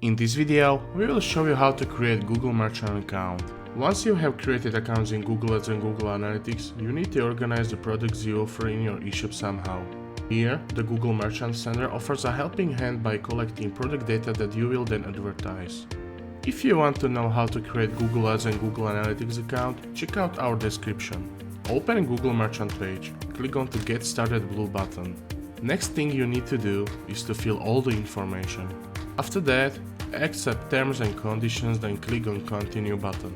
In this video, we will show you how to create Google Merchant account. Once you have created accounts in Google Ads and Google Analytics, you need to organize the products you offer in your eShop somehow. Here, the Google Merchant Center offers a helping hand by collecting product data that you will then advertise. If you want to know how to create Google Ads and Google Analytics account, check out our description. Open Google Merchant page, click on the Get Started blue button. Next thing you need to do is to fill all the information. After that, accept terms and conditions, then click on Continue button.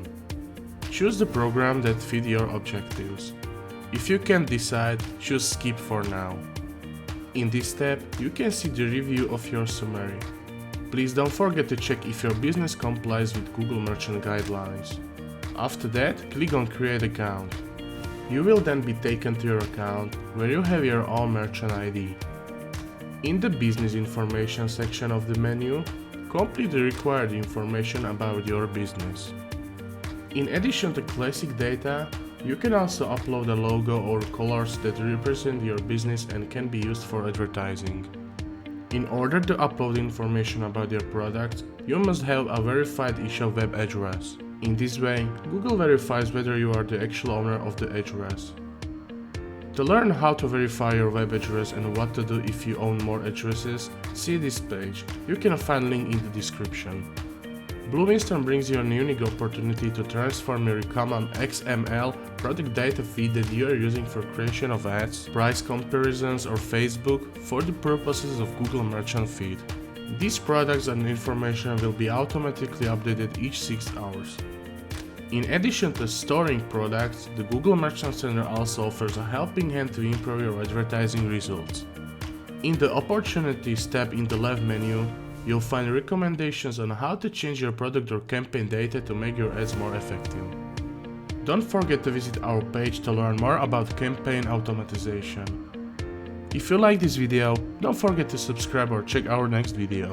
Choose the program that fit your objectives. If you can't decide, choose Skip for now. In this tab, you can see the review of your summary. Please don't forget to check if your business complies with Google Merchant guidelines. After that, click on Create Account. You will then be taken to your account, where you have your own merchant ID. In the Business Information section of the menu, complete the required information about your business. In addition to classic data, you can also upload a logo or colors that represent your business and can be used for advertising. In order to upload information about your product, you must have a verified eShop web address. In this way, Google verifies whether you are the actual owner of the address. To learn how to verify your web address and what to do if you own more addresses, see this page. You can find link in the description. BlueWinston brings you a unique opportunity to transform your common XML product data feed that you are using for creation of ads, price comparisons, or Facebook for the purposes of Google Merchant feed. These products and information will be automatically updated each 6 hours. In addition to storing products, the Google Merchant Center also offers a helping hand to improve your advertising results. In the Opportunities tab in the left menu, you'll find recommendations on how to change your product or campaign data to make your ads more effective. Don't forget to visit our page to learn more about campaign automatization. If you like this video, don't forget to subscribe or check our next video.